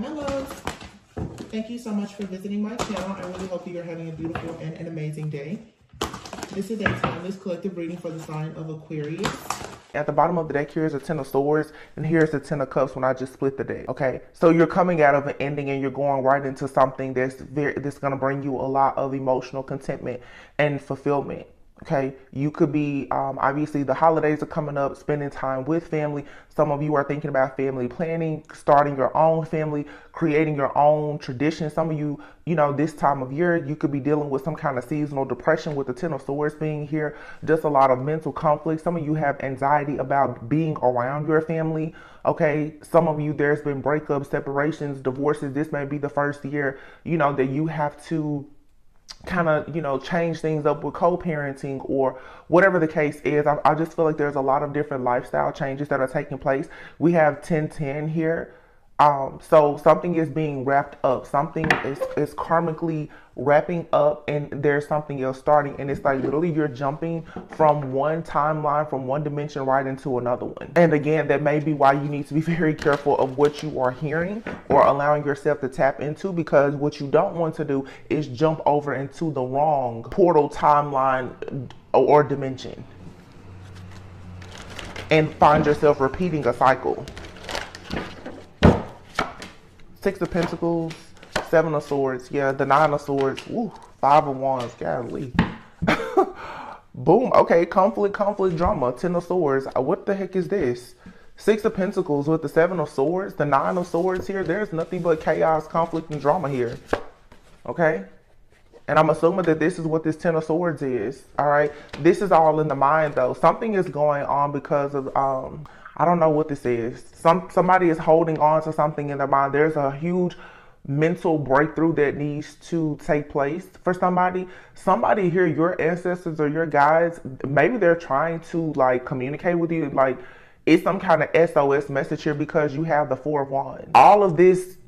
my loves, thank you so much for visiting my channel. I really hope that you're having a beautiful and an amazing day. This is a timeless collective reading for the sign of Aquarius. At the bottom of the deck, here's a 10 of swords, and here's the 10 of cups when I just split the deck. Okay, so you're coming out of an ending and you're going right into something that's going to bring you a lot of emotional contentment and fulfillment. Okay, you could be, obviously the holidays are coming up, spending time with family. Some of you are thinking about family planning, starting your own family, creating your own tradition. Some of you, this time of year, you could be dealing with some kind of seasonal depression with the 10 of swords being here. Just a lot of mental conflict. Some of you have anxiety about being around your family. Okay, some of you, there's been breakups, separations, divorces. This may be the first year, that you have to kind of change things up with co-parenting or whatever the case is. I just feel like there's a lot of different lifestyle changes that are taking place. We have 10-10 here. So something is being wrapped up, something is karmically wrapping up, and there's something else starting, and it's like literally you're jumping from one timeline, from one dimension right into another one. And again, that may be why you need to be very careful of what you are hearing or allowing yourself to tap into, because what you don't want to do is jump over into the wrong portal, timeline, or dimension and find yourself repeating a cycle. 6 of Pentacles, 7 of Swords, yeah, the 9 of Swords, ooh, 5 of Wands, golly. Boom, okay, conflict, drama, 10 of Swords, what the heck is this? 6 of Pentacles with the 7 of Swords, the 9 of Swords here, there's nothing but chaos, conflict, and drama here, okay? And I'm assuming that this is what this 10 of Swords is, all right? This is all in the mind, though. Something is going on because of, I don't know what this is. Somebody is holding on to something in their mind. There's a huge mental breakthrough that needs to take place for somebody. Somebody here, your ancestors or your guides, maybe they're trying to like communicate with you. Like it's some kind of SOS message here because you have the 4 of Wands. All of this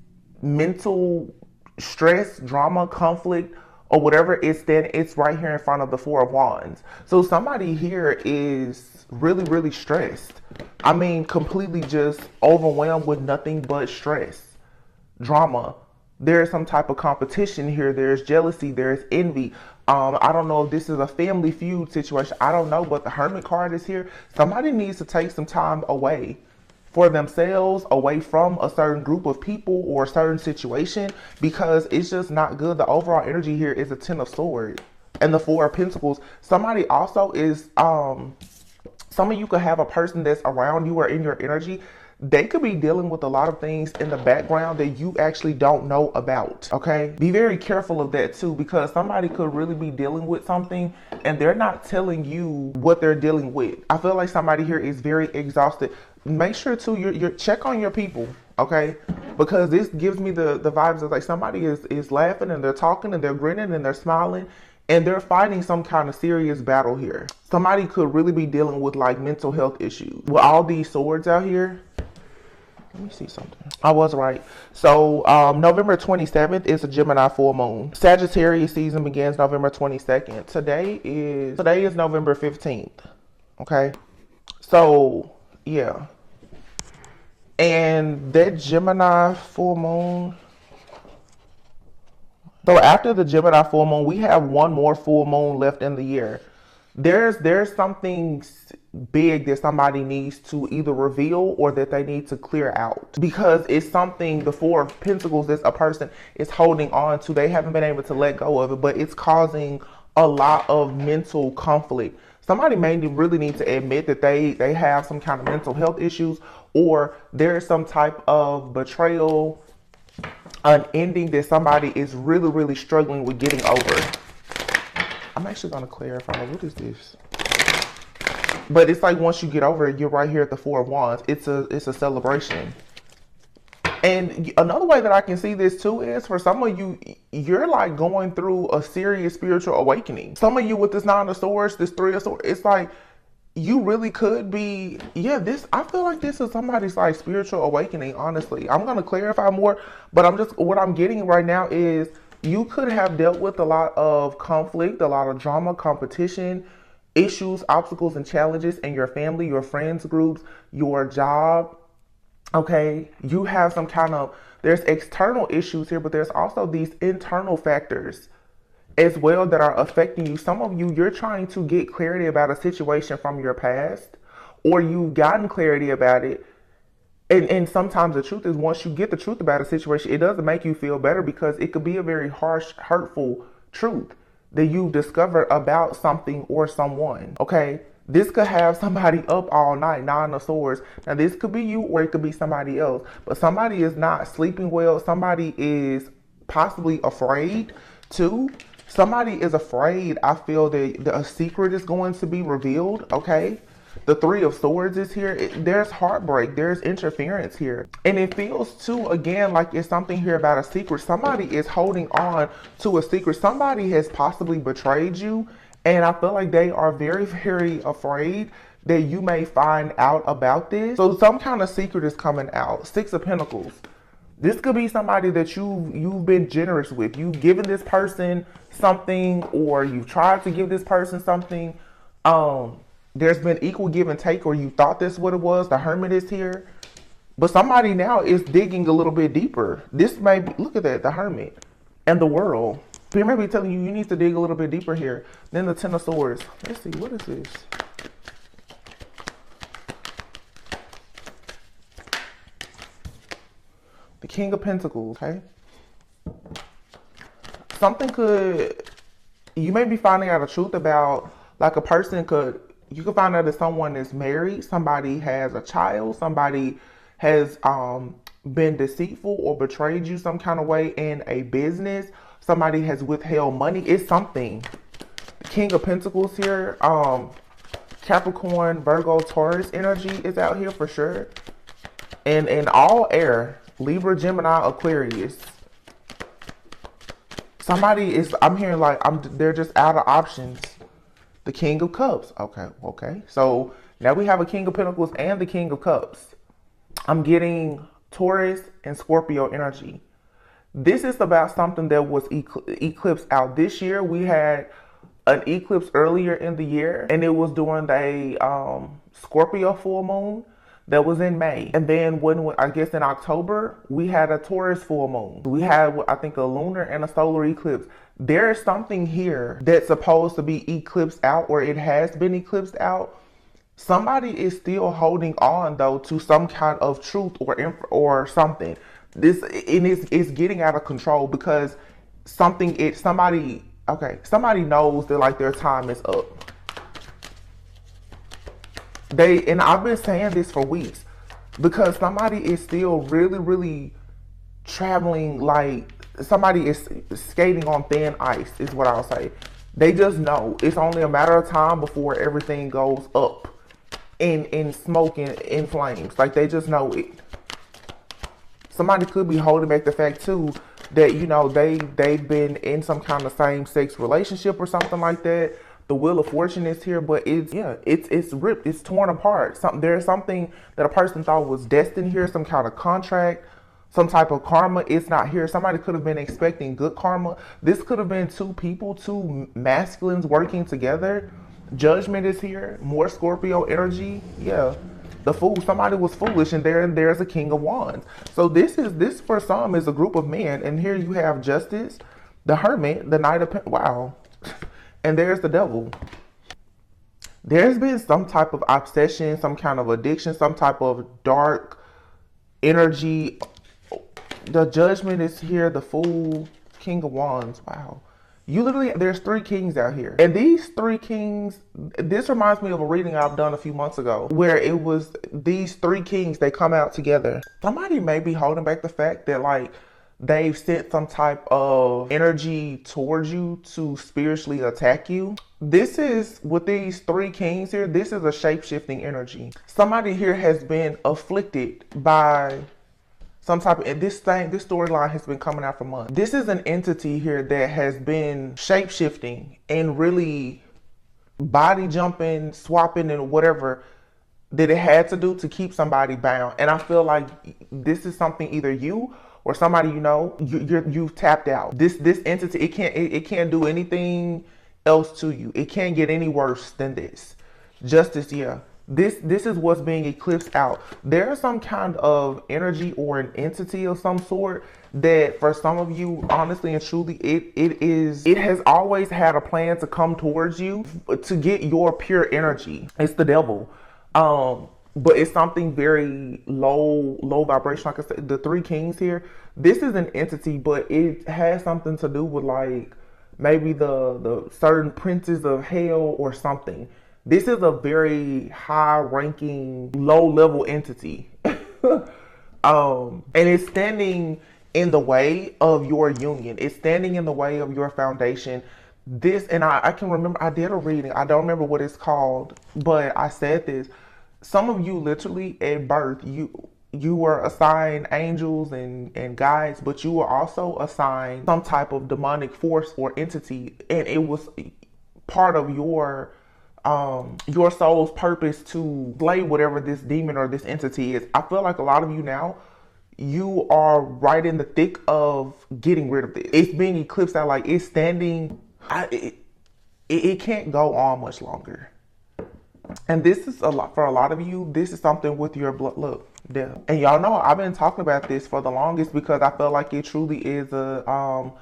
mental stress, drama, conflict, or whatever it's right here in front of the 4 of Wands. So somebody here is really stressed. I mean, completely just overwhelmed with nothing but stress, drama. There's some type of competition here. There's jealousy. There's envy. I don't know if this is a family feud situation. I don't know, but the Hermit card is here. Somebody needs to take some time away for themselves, away from a certain group of people or a certain situation, because it's just not good. The overall energy here is a 10 of Swords and the 4 of Pentacles. Somebody also is, some of you could have a person that's around you or in your energy. They could be dealing with a lot of things in the background that you actually don't know about, okay? Be very careful of that too, because somebody could really be dealing with something and they're not telling you what they're dealing with. I feel like somebody here is very exhausted. Make sure too, you check on your people, okay? Because this gives me the vibes of like somebody is laughing and they're talking and they're grinning and they're smiling, and they're fighting some kind of serious battle here. Somebody could really be dealing with like mental health issues. With all these swords out here, let me see something. I was right. So November 27th is a Gemini full moon. Sagittarius season begins November 22nd. Today is November 15th. Okay. So yeah. And that Gemini full moon. So after the Gemini full moon, we have one more full moon left in the year. There's something big that somebody needs to either reveal or that they need to clear out, because it's something, the 4 of Pentacles, that a person is holding on to. They haven't been able to let go of it, but it's causing a lot of mental conflict. Somebody may really need to admit that they have some kind of mental health issues, or there's some type of betrayal, an ending that somebody is really struggling with getting over. I'm actually going to clarify, what is this? But it's like once you get over it, you're right here at the 4 of Wands. It's a celebration. And another way that I can see this too is for some of you, you're like going through a serious spiritual awakening. Some of you with this 9 of Swords, this 3 of Swords, it's like you really could be, I feel like this is somebody's like spiritual awakening, honestly. I'm going to clarify more, but what I'm getting right now is you could have dealt with a lot of conflict, a lot of drama, competition, issues, obstacles, and challenges in your family, your friends groups, your job. Okay, you have some kind of There's external issues here, but there's also these internal factors as well that are affecting you. Some of you, you're trying to get clarity about a situation from your past, or you've gotten clarity about it. And sometimes the truth is, once you get the truth about a situation, it doesn't make you feel better, because it could be a very harsh, hurtful truth that you've discovered about something or someone. Okay? This could have somebody up all night, Nine of Swords. Now, this could be you, or it could be somebody else. But somebody is not sleeping well. Somebody is possibly afraid too. Somebody is afraid. I feel that a secret is going to be revealed. Okay? The Three of Swords is here. There's heartbreak. There's interference here. And it feels too, again, like it's something here about a secret. Somebody is holding on to a secret. Somebody has possibly betrayed you. And I feel like they are very, very afraid that you may find out about this. So some kind of secret is coming out. Six of Pentacles. This could be somebody that you've been generous with. You've given this person something, or you've tried to give this person something. There's been equal give and take, or you thought that's what it was. The Hermit is here. But somebody now is digging a little bit deeper. This may be, look at that, the Hermit and the World. They may be telling you need to dig a little bit deeper here. Then the Ten of Swords. Let's see, what is this? The King of Pentacles, okay? Something could, you may be finding out a truth about, like a person could, you could find out that someone is married, somebody has a child, somebody has been deceitful or betrayed you some kind of way in a business, somebody has withheld money. It's something. The King of Pentacles here, Capricorn, Virgo, Taurus energy is out here for sure. And all air, Libra, Gemini, Aquarius. Somebody is, I'm hearing like, they're just out of options. The King of Cups. Okay. So now we have a King of Pentacles and the King of Cups. I'm getting Taurus and Scorpio energy. This is about something that was eclipsed out this year. We had an eclipse earlier in the year, and it was during the Scorpio full moon that was in May. And then when I guess in October, we had a Taurus full moon. We had, I think, a lunar and a solar eclipse. There is something here that's supposed to be eclipsed out, or it has been eclipsed out. Somebody is still holding on though to some kind of truth or something. This it's getting out of control, because somebody knows that like their time is up. And I've been saying this for weeks, because somebody is still really, really traveling, like somebody is skating on thin ice is what I'll say. They just know it's only a matter of time before everything goes up in smoke and in flames. Like they just know it. Somebody could be holding back the fact too that, you know, they've been in some kind of same-sex relationship or something like that. The Wheel of Fortune is here, but it's ripped, it's torn apart. There's something that a person thought was destined here, some kind of contract, some type of karma. It's not here. Somebody could have been expecting good karma. This could have been two people, two masculines working together. Judgment is here. More Scorpio energy. Yeah. The Fool. Somebody was foolish, and there's a King of Wands. So this for some is a group of men, and here you have Justice, the Hermit, the Knight of wow, and there's the Devil. There's been some type of obsession, some kind of addiction, some type of dark energy. The Judgment is here. The Fool, King of Wands. Wow. You literally, there's three kings out here. And these three kings, this reminds me of a reading I've done a few months ago, where it was these three kings, they come out together. Somebody may be holding back the fact that like they've sent some type of energy towards you to spiritually attack you. This is, with these three kings here, this is a shape-shifting energy. Somebody here has been afflicted by some type of, this storyline has been coming out for months. This is an entity here that has been shape-shifting and really body jumping, swapping, and whatever that it had to do to keep somebody bound. And I feel like this is something either you or somebody you know, you've tapped out. This entity, it can't do anything else to you. It can't get any worse than this. Justice, yeah. This is what's being eclipsed out. There's some kind of energy or an entity of some sort that for some of you, honestly and truly, it has always had a plan to come towards you to get your pure energy. It's the devil. But it's something very low vibration. Like I said, the three kings here, this is an entity, but it has something to do with like maybe the certain princes of hell or something. This is a very high ranking, low level entity. And it's standing in the way of your union. It's standing in the way of your foundation. This, and I can remember, I did a reading. I don't remember what it's called, but I said this. Some of you literally at birth, you were assigned angels and guides, but you were also assigned some type of demonic force or entity, and it was part of your soul's purpose to slay whatever this demon or this entity is. I feel like a lot of you now, you are right in the thick of getting rid of this. It's being eclipsed out, like it's standing. It can't go on much longer. And this is a lot for a lot of you. This is something with your blood. Look, death. And y'all know I've been talking about this for the longest because I feel like it truly is an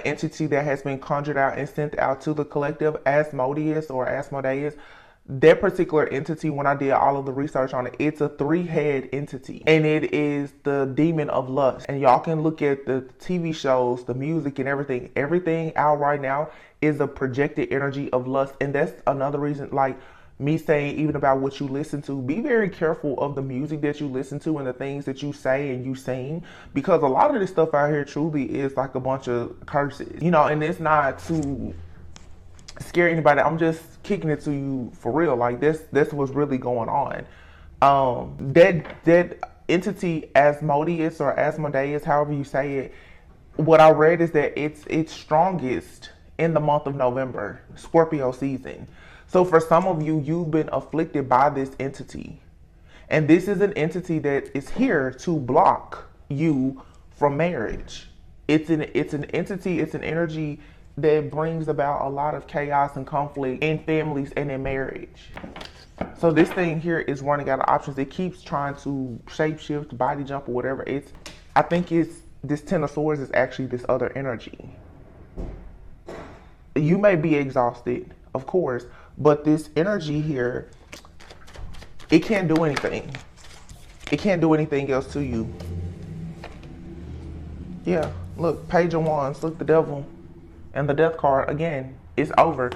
entity that has been conjured out and sent out to the collective. Asmodeus or Asmodeus, that particular entity, when I did all of the research on it, it's a 3-head entity, and it is the demon of lust. And y'all can look at the TV shows, the music, and everything out right now is a projected energy of lust. And that's another reason, like me saying, even about what you listen to, be very careful of the music that you listen to and the things that you say and you sing, because a lot of this stuff out here truly is like a bunch of curses, you know. And it's not to scare anybody. I'm just kicking it to you for real. Like that's what's really going on. That entity, Asmodeus or Asmodeus, however you say it, what I read is that it's strongest in the month of November, Scorpio season. So for some of you, you've been afflicted by this entity. And this is an entity that is here to block you from marriage. It's an entity, it's an energy that brings about a lot of chaos and conflict in families and in marriage. So this thing here is running out of options. It keeps trying to shapeshift, body jump, or whatever. I think this Ten of Swords is actually this other energy. You may be exhausted, of course, but this energy here, it can't do anything. It can't do anything else to you. Yeah, look, Page of Wands, look, the Devil, and the Death card, again, it's over.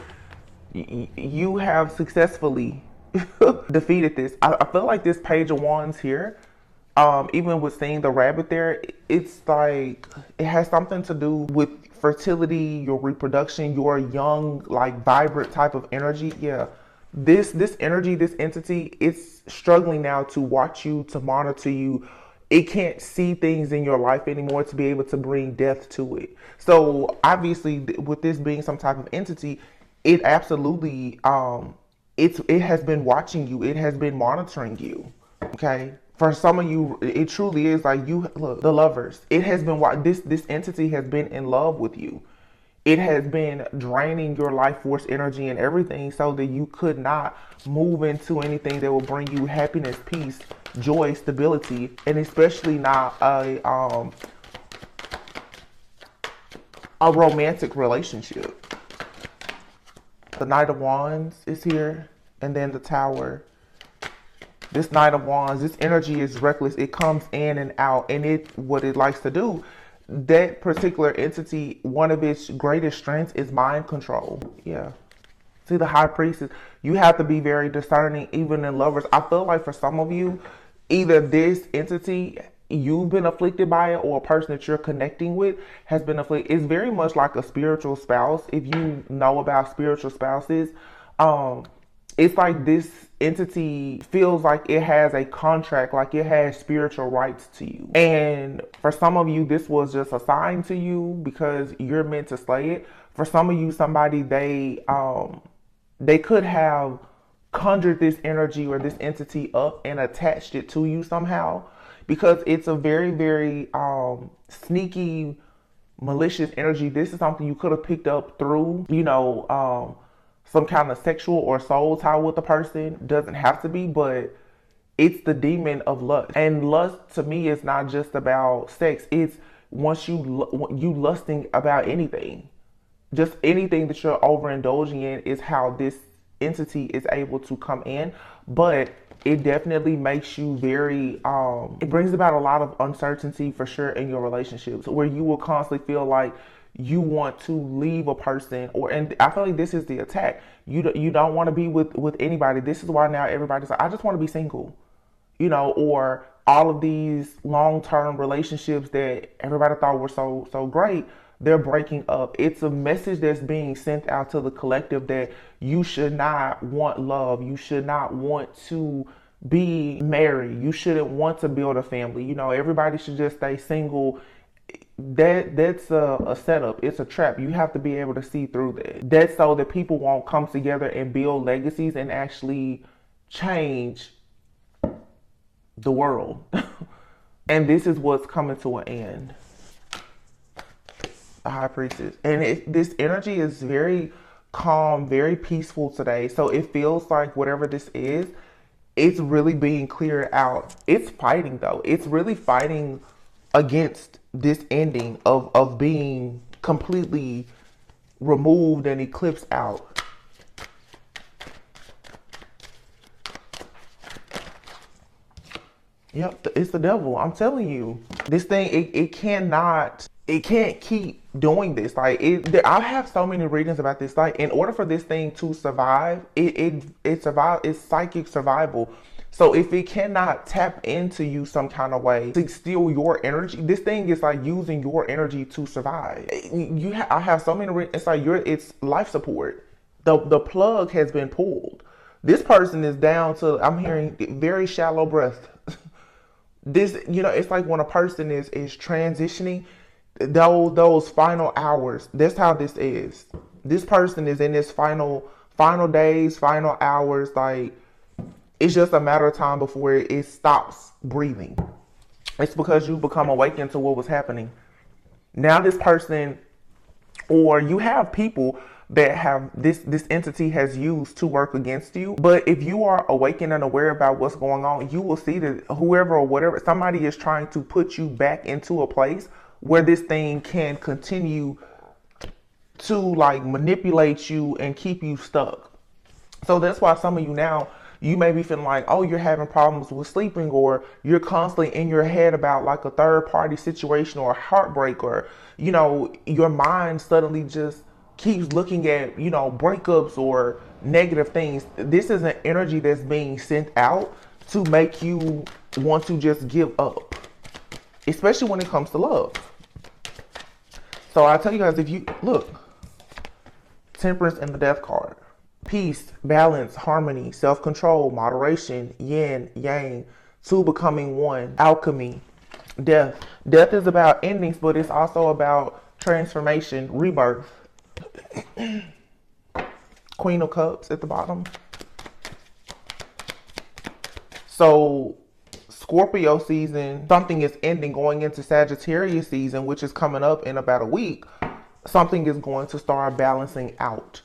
You have successfully defeated this. I feel like this Page of Wands here, even with seeing the rabbit there, it's like, it has something to do with fertility, your reproduction, your young, like vibrant type of energy. Yeah, this energy, this entity, it's struggling now to watch you, to monitor you. It can't see things in your life anymore to be able to bring death to it. So obviously, with this being some type of entity, it absolutely it has been watching you. It has been monitoring you. Okay. For some of you, it truly is like, you look, the Lovers. It has been this entity has been in love with you. It has been draining your life force energy and everything so that you could not move into anything that will bring you happiness, peace, joy, stability, and especially not a romantic relationship. The Knight of Wands is here, and then the Tower. This Knight of Wands, this energy is reckless. It comes in and out, and what it likes to do, that particular entity, one of its greatest strengths is mind control. Yeah. See, the High Priestess, you have to be very discerning, even in Lovers. I feel like for some of you, either this entity, you've been afflicted by it, or a person that you're connecting with has been afflicted. It's very much like a spiritual spouse. If you know about spiritual spouses, it's like this entity feels like it has a contract, like it has spiritual rights to you. And for some of you, this was just assigned to you because you're meant to slay it. For some of you, somebody, they could have conjured this energy or this entity up and attached it to you somehow, because it's a very, very sneaky, malicious energy. This is something you could have picked up through, some kind of sexual or soul tie with the person. Doesn't have to be, but it's the demon of lust. And lust to me is not just about sex. It's once you lusting about anything, just anything that you're overindulging in is how this entity is able to come in. But it definitely makes you very it brings about a lot of uncertainty for sure in your relationships, where you will constantly feel like you want to leave a person, or, and I feel like this is the attack. You don't want to be with anybody. This is why now everybody's like, I just want to be single, you know, or all of these long-term relationships that everybody thought were so great, they're breaking up. It's a message that's being sent out to the collective that you should not want love. You should not want to be married. You shouldn't want to build a family. You know, everybody should just stay single. That's a setup. It's a trap. You have to be able to see through that. That's so that people won't come together and build legacies and actually change the world. And this is what's coming to an end. The High Priestess. And this energy is very calm, very peaceful today. So it feels like whatever this is, it's really being cleared out. It's fighting though. It's really fighting against this ending of being completely removed and eclipsed out. Yep, it's the devil. I'm telling you, this thing, it can't keep doing this. Like I have so many readings about this. Like in order for this thing to survive, it's psychic survival. So if it cannot tap into you some kind of way to steal your energy, this thing is like using your energy to survive. I have so many. It's like it's life support. The plug has been pulled. This person is down to, I'm hearing, very shallow breath. This, you know, it's like when a person is transitioning, those final hours. That's how this is. This person is in this final days, final hours. Like it's just a matter of time before it stops breathing. It's because you become awakened to what was happening. Now this person, or you have people that have this entity has used to work against you. But if you are awakened and aware about what's going on, you will see that whoever or whatever, somebody is trying to put you back into a place where this thing can continue to like manipulate you and keep you stuck. So that's why some of you now, you may be feeling like, oh, you're having problems with sleeping, or you're constantly in your head about like a third party situation or heartbreak, or, you know, your mind suddenly just keeps looking at, you know, breakups or negative things. This is an energy that's being sent out to make you want to just give up, especially when it comes to love. So I tell you guys, if you look, Temperance and the Death card. Peace, balance, harmony, self-control, moderation, yin, yang, two becoming one, alchemy, death. Death is about endings, but it's also about transformation, rebirth. Queen of Cups at the bottom. So Scorpio season, something is ending, going into Sagittarius season, which is coming up in about a week. Something is going to start balancing out.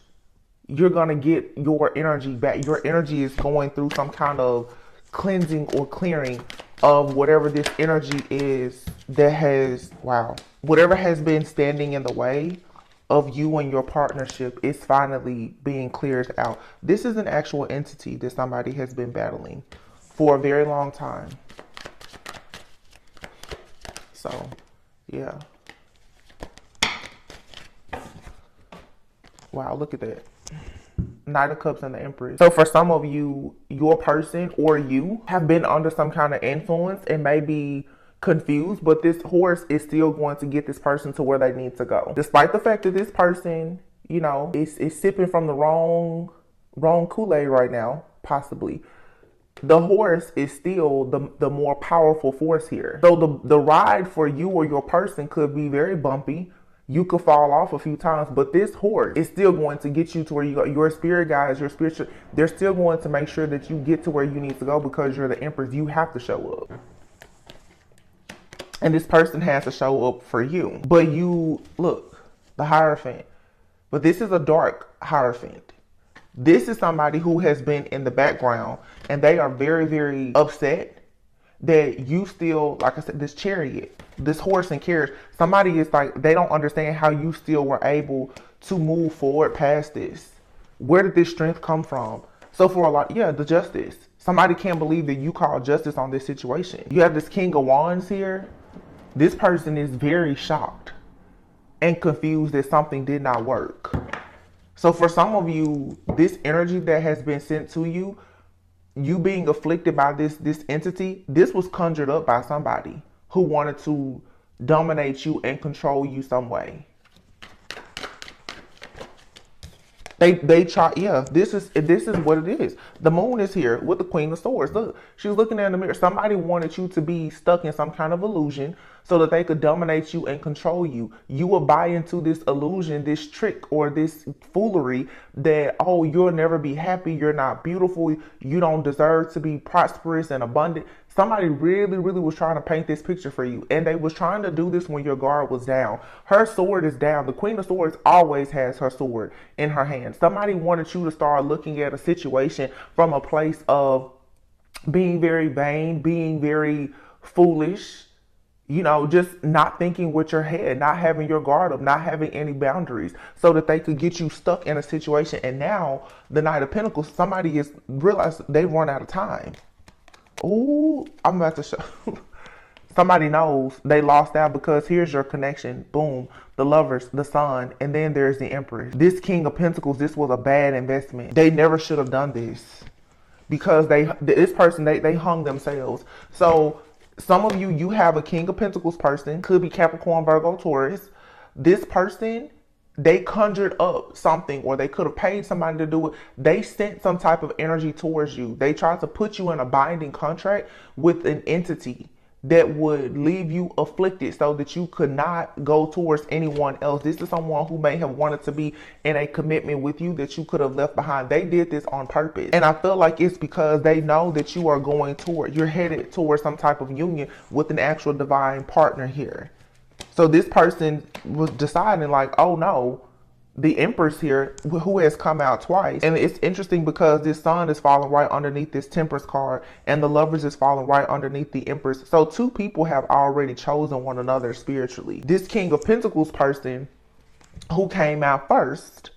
You're going to get your energy back. Your energy is going through some kind of cleansing or clearing of whatever this energy is that has, whatever has been standing in the way of you and your partnership is finally being cleared out. This is an actual entity that somebody has been battling for a very long time. So, yeah. Wow, look at that. Knight of Cups and the Empress. So for some of you, your person or you have been under some kind of influence and may be confused, but this horse is still going to get this person to where they need to go. Despite the fact that this person, you know, is sipping from the wrong Kool-Aid right now, possibly. The horse is still the more powerful force here. So the ride for you or your person could be very bumpy. You could fall off a few times, but this horse is still going to get you to where you go. Your spirit guides, your spiritual, they're still going to make sure that you get to where you need to go because you're the Empress. You have to show up. And this person has to show up for you. But you, look, the Hierophant. But this is a dark Hierophant. This is somebody who has been in the background and they are very, very upset that you still, like I said, this chariot, this horse and carriage, somebody is like, they don't understand how you still were able to move forward past this. Where did this strength come from? So for a lot, yeah, the justice. Somebody can't believe that you called justice on this situation. You have this King of Wands here. This person is very shocked and confused that something did not work. So for some of you, this energy that has been sent to you, you being afflicted by this entity, this was conjured up by somebody who wanted to dominate you and control you some way. They try, yeah, this is what it is. The moon is here with the Queen of Swords. Look, she's looking in the mirror. Somebody wanted you to be stuck in some kind of illusion so that they could dominate you and control you. You will buy into this illusion, this trick, or this foolery that, oh, you'll never be happy, you're not beautiful, you don't deserve to be prosperous and abundant. Somebody really, really was trying to paint this picture for you. And they was trying to do this when your guard was down. Her sword is down. The Queen of Swords always has her sword in her hand. Somebody wanted you to start looking at a situation from a place of being very vain, being very foolish, you know, just not thinking with your head, not having your guard up, not having any boundaries, so that they could get you stuck in a situation. And now the Knight of Pentacles, somebody is realized they've run out of time. Oh, I'm about to show. Somebody knows they lost out because here's your connection. Boom. The Lovers, the Sun, and then there's the Empress. This King of Pentacles, this was a bad investment. They never should have done this because this person, they hung themselves. So some of you, you have a King of Pentacles person, could be Capricorn, Virgo, Taurus. This person, they conjured up something, or they could have paid somebody to do it. They sent some type of energy towards you. They tried to put you in a binding contract with an entity that would leave you afflicted so that you could not go towards anyone else. This is someone who may have wanted to be in a commitment with you that you could have left behind. They did this on purpose. And I feel like it's because they know that you are going toward, you're headed towards some type of union with an actual divine partner here. So this person was deciding like, oh no, the Empress here, who has come out twice. And it's interesting because this Sun is falling right underneath this Temperance card, and the Lovers is falling right underneath the Empress. So two people have already chosen one another spiritually. This King of Pentacles person who came out first,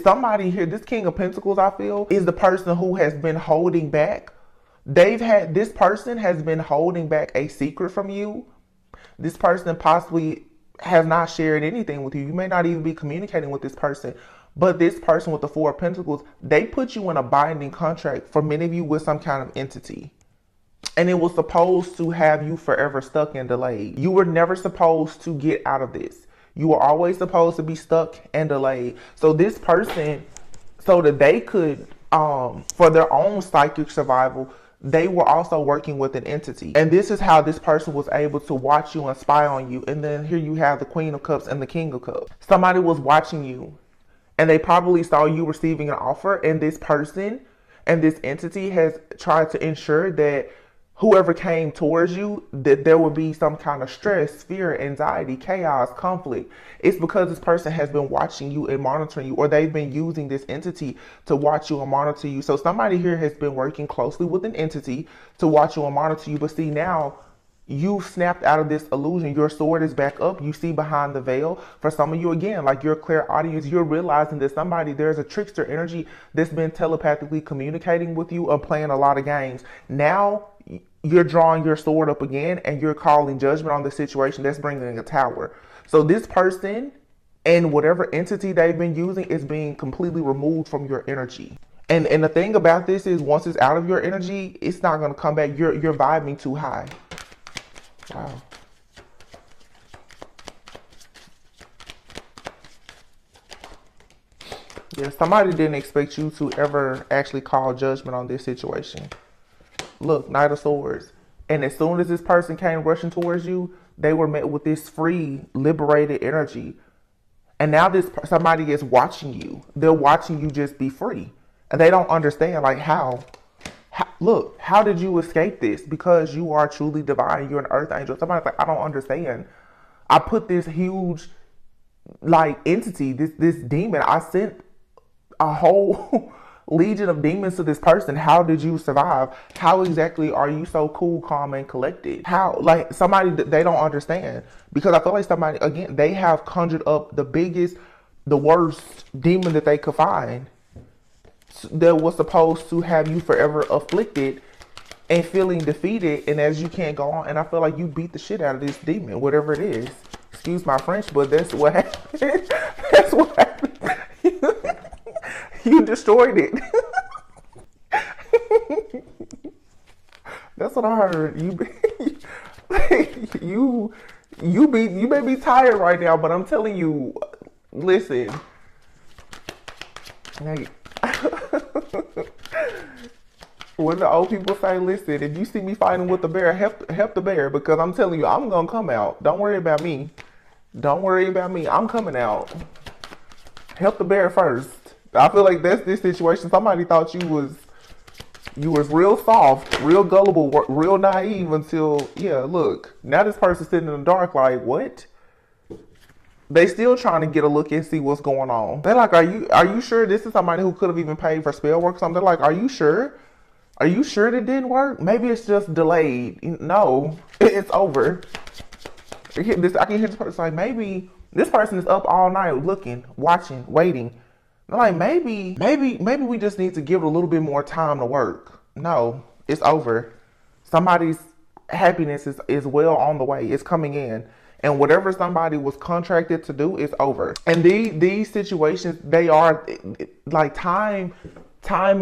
somebody here, this King of Pentacles, I feel, is the person who has been holding back. This person has been holding back a secret from you. This person possibly has not shared anything with you. You may not even be communicating with this person. But this person with the Four of Pentacles, they put you in a binding contract, for many of you, with some kind of entity. And it was supposed to have you forever stuck and delayed. You were never supposed to get out of this. You were always supposed to be stuck and delayed. So this person, so that they could, for their own psychic survival, they were also working with an entity. And this is how this person was able to watch you and spy on you. And then here you have the Queen of Cups and the King of Cups. Somebody was watching you, and they probably saw you receiving an offer, and this person and this entity has tried to ensure that whoever came towards you, that there would be some kind of stress, fear, anxiety, chaos, conflict. It's because this person has been watching you and monitoring you, or they've been using this entity to watch you and monitor you. So somebody here has been working closely with an entity to watch you and monitor you. But see, now you snapped out of this illusion. Your sword is back up. You see behind the veil. For some of you, again, like your clairaudience, you're realizing that there's a trickster energy that's been telepathically communicating with you or playing a lot of games. Now you're drawing your sword up again and you're calling judgment on the situation. That's bringing a tower. So this person and whatever entity they've been using is being completely removed from your energy. And the thing about this is, once it's out of your energy, it's not going to come back. You're vibing too high. Wow. Yeah, somebody didn't expect you to ever actually call judgment on this situation. Look, Knight of Swords. And as soon as this person came rushing towards you, they were met with this free, liberated energy. And now somebody is watching you. They're watching you just be free. And they don't understand, like, how look, how did you escape this? Because you are truly divine. You're an earth angel. Somebody's like, I don't understand. I put this huge, like, entity, this demon, I sent a whole legion of demons to this person. How did you survive? How exactly are you so cool, calm, and collected? How, like, somebody that they don't understand, because I feel like somebody, again, they have conjured up the biggest, the worst demon that they could find that was supposed to have you forever afflicted and feeling defeated, and as you can't go on. And I feel like you beat the shit out of this demon, whatever it is. Excuse my French, but that's what happened. That's what happened. You destroyed it. That's what I heard. You may be tired right now, but I'm telling you, listen. Like, when the old people say, listen, if you see me fighting with the bear, help the bear, because I'm telling you, I'm gonna come out. Don't worry about me. Don't worry about me. I'm coming out. Help the bear first. I feel like that's this situation. Somebody thought you was real soft, real gullible, real naive until, yeah, look, now this person's sitting in the dark like, what? They still trying to get a look and see what's going on. They're like, are you sure this is somebody who could have even paid for spell work or something? They're like, are you sure? Are you sure it didn't work? Maybe it's just delayed. No, it's over. I can hear this person like, maybe this person is up all night looking, watching, waiting. They're like, maybe we just need to give it a little bit more time to work. No, it's over. Somebody's happiness is well on the way. It's coming in. And whatever somebody was contracted to do is over. And these situations, they are like time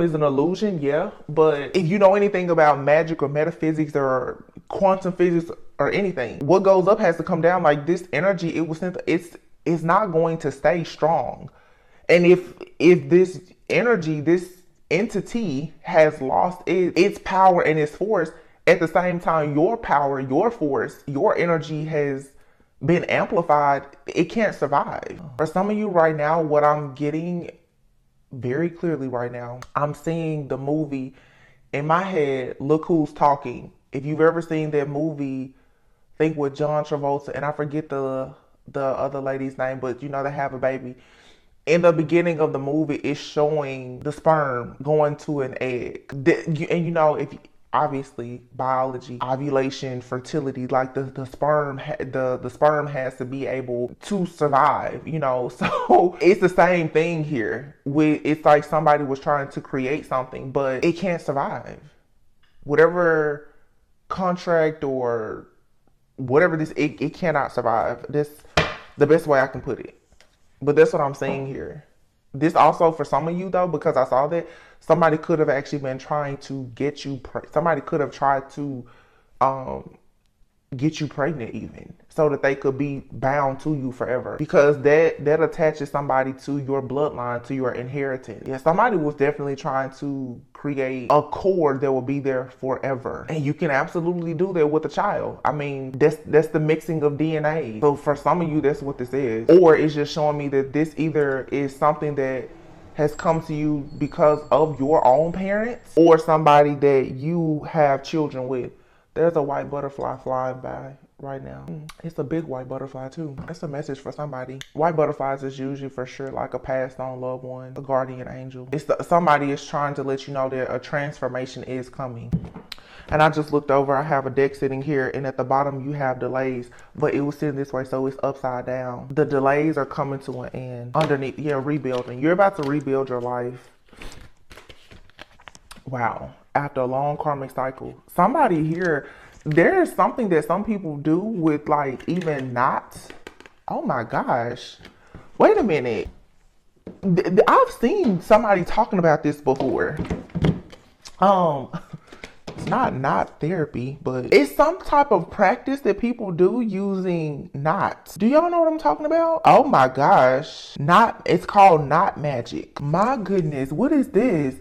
is an illusion, yeah. But if you know anything about magic or metaphysics or quantum physics or anything, what goes up has to come down. Like this energy, it's not going to stay strong. And if this energy, this entity has lost its power and its force, at the same time, your power, your force, your energy has been amplified, it can't survive. For some of you right now, what I'm getting very clearly right now, I'm seeing the movie in my head, Look Who's Talking. If you've ever seen that movie, I think with John Travolta, and I forget the other lady's name, but you know, they have a baby. In the beginning of the movie, it's showing the sperm going to an egg. And you know, if obviously biology, ovulation, fertility, like the sperm has to be able to survive, you know. So it's the same thing here. It's like somebody was trying to create something, but it can't survive. Whatever contract or whatever it cannot survive. That's the best way I can put it. But that's what I'm saying here. This also for some of you though, because I saw that somebody could have actually been trying to get you, somebody could have tried to get you pregnant even, so that they could be bound to you forever, because that attaches somebody to your bloodline, to your inheritance. Yeah, somebody was definitely trying to create a cord that will be there forever, and you can absolutely do that with a child. I mean, that's the mixing of DNA. So for some of you, that's what this is. Or it's just showing me that this either is something that has come to you because of your own parents, or somebody that you have children with. There's a white butterfly flying by right now. It's a big white butterfly too. That's a message for somebody. White butterflies is usually for sure like a passed on loved one, a guardian angel. Somebody is trying to let you know that a transformation is coming. And I just looked over, I have a deck sitting here, and at the bottom you have delays, but it was sitting this way, so it's upside down. The delays are coming to an end. Underneath, yeah, rebuilding. You're about to rebuild your life. Wow. After a long karmic cycle. Somebody here, there is something that some people do with like even knots. Oh my gosh. Wait a minute. I've seen somebody talking about this before. It's not knot therapy, but it's some type of practice that people do using knots. Do y'all know what I'm talking about? Oh my gosh. It's called knot magic. My goodness, what is this?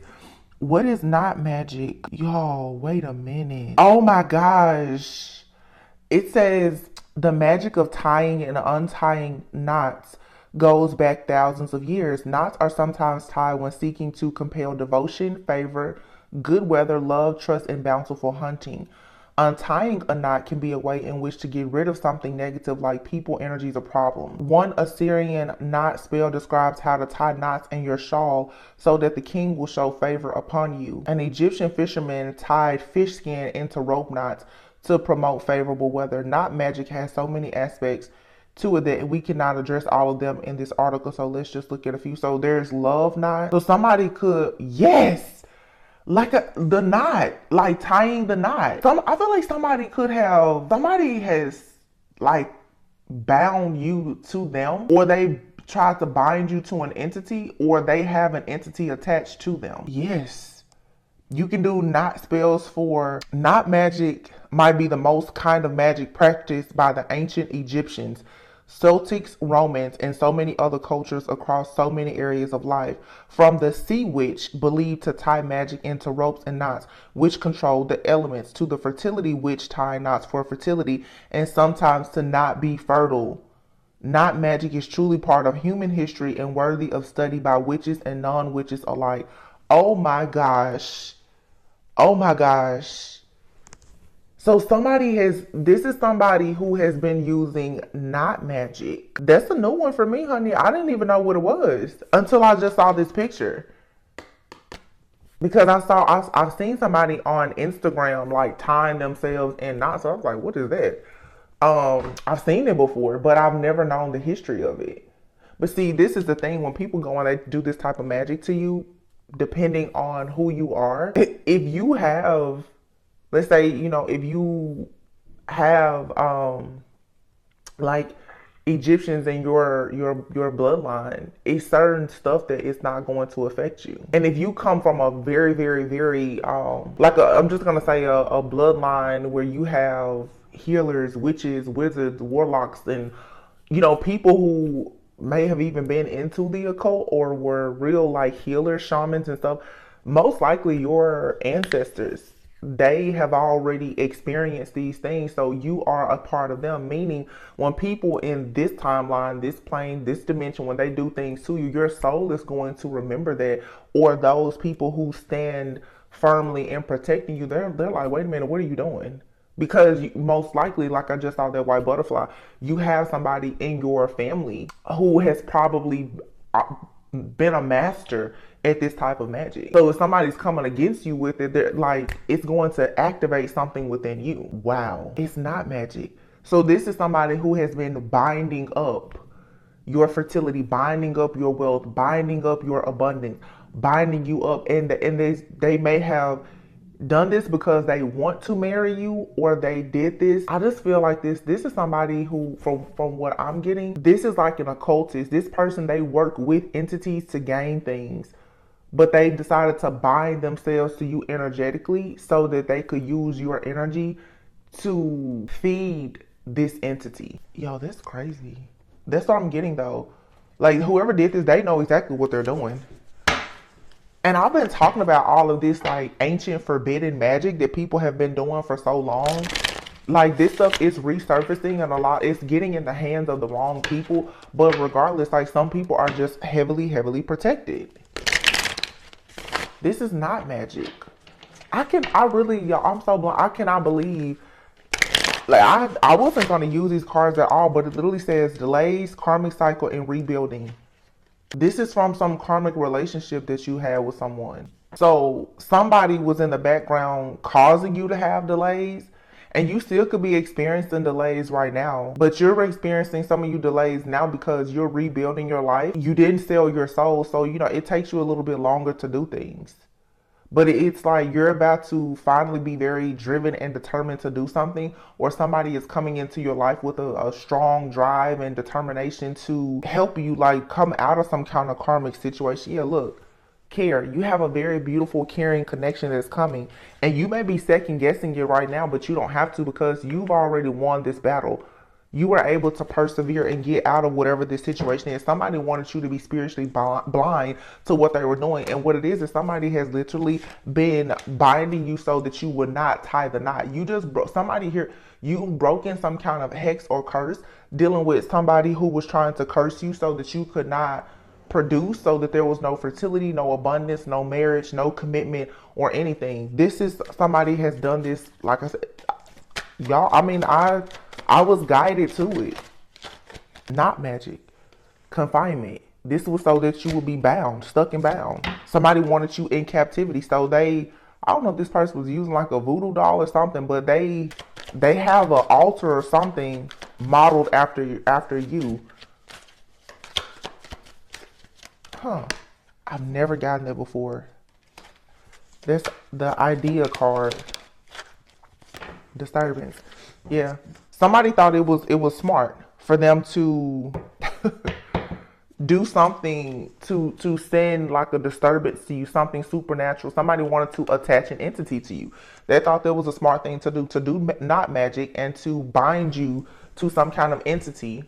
What is knot magic? Y'all, wait a minute. Oh my gosh. It says the magic of tying and untying knots goes back thousands of years. Knots are sometimes tied when seeking to compel devotion, favor, good weather, love, trust, and bountiful hunting. Untying a knot can be a way in which to get rid of something negative like people, energies, or problems. One Assyrian knot spell describes how to tie knots in your shawl so that the king will show favor upon you. An Egyptian fisherman tied fish skin into rope knots to promote favorable weather. Knot magic has so many aspects to it that we cannot address all of them in this article, so let's just look at a few. So there's love knot. So somebody could, yes, like the knot, like tying the knot. I feel like somebody has like bound you to them, or they tried to bind you to an entity, or they have an entity attached to them. Yes. You can do knot spells for knot magic. Might be the most kind of magic practiced by the ancient Egyptians, Celtics, Romans, and so many other cultures across so many areas of life. From the sea witch, believed to tie magic into ropes and knots, which control the elements, to the fertility witch tying knots for fertility and sometimes to not be fertile. Knot magic is truly part of human history and worthy of study by witches and non-witches alike. Oh my gosh. Oh my gosh. So this is somebody who has been using knot magic. That's a new one for me, honey. I didn't even know what it was until I just saw this picture. Because I've seen somebody on Instagram like tying themselves in knots. So I was like, what is that? I've seen it before, but I've never known the history of it. But see, this is the thing, when people go and they do this type of magic to you, depending on who you are, if you have, let's say, if you have like Egyptians in your bloodline, it's certain stuff that it's not going to affect you. And if you come from a very, very, very I'm just gonna say a bloodline where you have healers, witches, wizards, warlocks, and people who may have even been into the occult or were real like healers, shamans and stuff, most likely your ancestors, they have already experienced these things, so you are a part of them. Meaning, when people in this timeline, this plane, this dimension, when they do things to you, your soul is going to remember that. Or those people who stand firmly in protecting you, they're like, wait a minute, what are you doing? Because most likely, like I just saw that white butterfly, you have somebody in your family who has probably been a master at this type of magic. So if somebody's coming against you with it, they're like, it's going to activate something within you. Wow. It's not magic. So this is somebody who has been binding up your fertility, binding up your wealth, binding up your abundance, binding you up. And they may have done this because they want to marry you, or they did this. I just feel like this is somebody who, from what I'm getting, this is like an occultist. This person, they work with entities to gain things, but they decided to bind themselves to you energetically so that they could use your energy to feed this entity. Yo, that's crazy. That's what I'm getting though. Like, whoever did this, they know exactly what they're doing. And I've been talking about all of this like ancient forbidden magic that people have been doing for so long. Like, this stuff is resurfacing, and it's getting in the hands of the wrong people. But regardless, like, some people are just heavily, heavily protected. This is not magic. I'm so blind. I cannot believe, like, I wasn't going to use these cards at all, but it literally says delays, karmic cycle, and rebuilding. This is from some karmic relationship that you had with someone. So somebody was in the background causing you to have delays, and you still could be experiencing delays right now, but you're experiencing some of you delays now because you're rebuilding your life. You didn't sell your soul, so it takes you a little bit longer to do things. But it's like you're about to finally be very driven and determined to do something, or somebody is coming into your life with a strong drive and determination to help you like come out of some kind of karmic situation. Yeah, look, care. You have a very beautiful, caring connection that's coming, and you may be second guessing it right now, but you don't have to, because you've already won this battle. You were able to persevere and get out of whatever this situation is. Somebody wanted you to be spiritually blind to what they were doing. And what it is somebody has literally been binding you so that you would not tie the knot. You just somebody here, you broken some kind of hex or curse, dealing with somebody who was trying to curse you so that you could not produce, so that there was no fertility, no abundance, no marriage, no commitment or anything. This is somebody has done this, like I said, Y'all, I mean, I was guided to it. Not magic. Confinement. This was so that you would be bound, stuck and bound. Somebody wanted you in captivity. So I don't know if this person was using like a voodoo doll or something, but they have an altar or something modeled after you. Huh. I've never gotten that before. That's the idea card. Disturbance. Yeah. Somebody thought it was smart for them to do something to send like a disturbance to you, something supernatural. Somebody wanted to attach an entity to you. They thought that was a smart thing to do not magic, and to bind you to some kind of entity,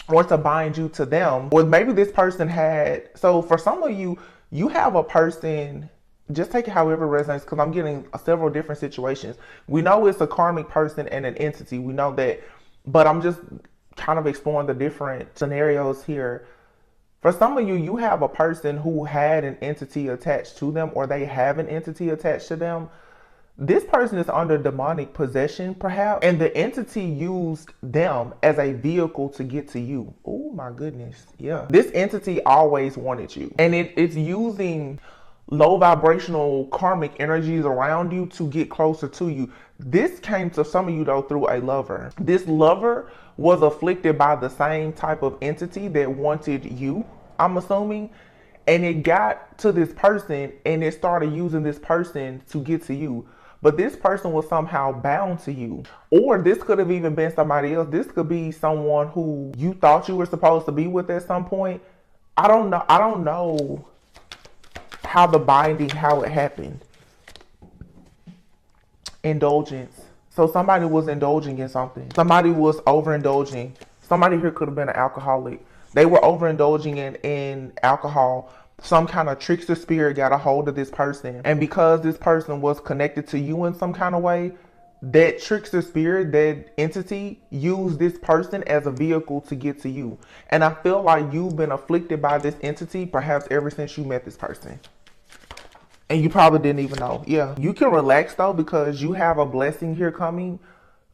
or to bind you to them. Or maybe this person had, so for some of you, you have a person, just take it however it resonates, because I'm getting several different situations. We know it's a karmic person and an entity. We know that, but I'm just kind of exploring the different scenarios here. For some of you, you have a person who had an entity attached to them, or they have an entity attached to them. This person is under demonic possession, perhaps, and the entity used them as a vehicle to get to you. Oh my goodness. Yeah. This entity always wanted you, and it's using low vibrational karmic energies around you to get closer to you. This came to some of you though through a lover. This lover was afflicted by the same type of entity that wanted you, I'm assuming, and it got to this person and it started using this person to get to you. But this person was somehow bound to you. Or this could have even been somebody else. This could be someone who you thought you were supposed to be with at some point. I don't know how the binding, how it happened. Indulgence. So somebody was indulging in something. Somebody was overindulging. Somebody here could have been an alcoholic. They were overindulging in alcohol. Some kind of trickster spirit got a hold of this person. And because this person was connected to you in some kind of way, that trickster spirit, that entity, used this person as a vehicle to get to you. And I feel like you've been afflicted by this entity perhaps ever since you met this person. And you probably didn't even know. Yeah. You can relax though, because you have a blessing here coming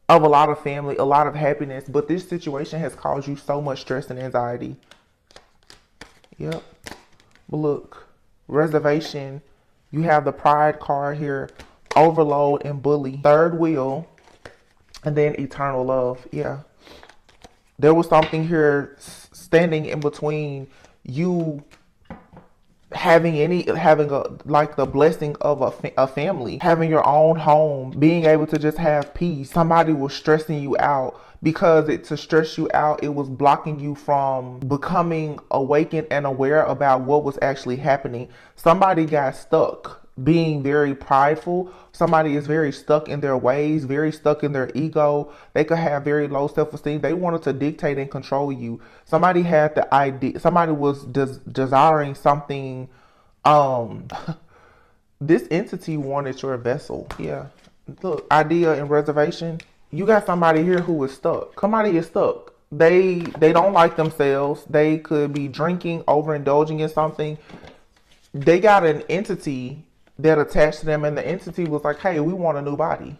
of a lot of family, a lot of happiness. But this situation has caused you so much stress and anxiety. Yep. But look, reservation. You have the pride card here. Overload and bully. Third wheel. And then eternal love. Yeah. There was something here standing in between you having like the blessing of a family, having your own home, being able to just have peace. Somebody was stressing you out, because to stress you out, it was blocking you from becoming awakened and aware about what was actually happening. Somebody got stuck being very prideful. Somebody is very stuck in their ways, very stuck in their ego. They could have very low self-esteem. They wanted to dictate and control you. Somebody had the idea. Somebody was desiring something. This entity wanted your vessel. Yeah. Look, idea and reservation. You got somebody here who is stuck. Somebody is stuck. They don't like themselves. They could be drinking, overindulging in something. They got an entity that attached to them, and the entity was like, hey, we want a new body.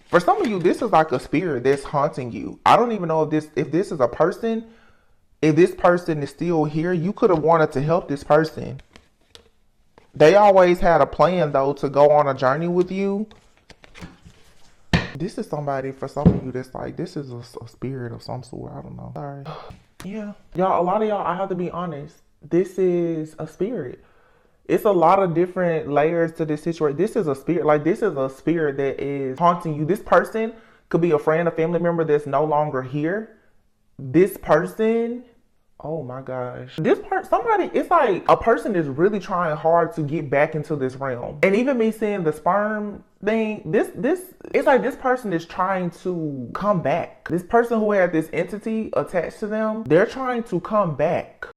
For some of you, this is like a spirit that's haunting you. I don't even know if this is a person. If this person is still here, you could have wanted to help this person. They always had a plan though to go on a journey with you. This is somebody, for some of you, that's like, this is a spirit of some sort. I don't know. Sorry. Yeah. Y'all, a lot of y'all, I have to be honest, this is a spirit. It's a lot of different layers to this situation. This is a spirit. Like, this is a spirit that is haunting you. This person could be a friend, a family member that's no longer here. This person, oh my gosh. Somebody, it's like a person is really trying hard to get back into this realm. And even me seeing the sperm thing, it's like this person is trying to come back. This person who had this entity attached to them, they're trying to come back.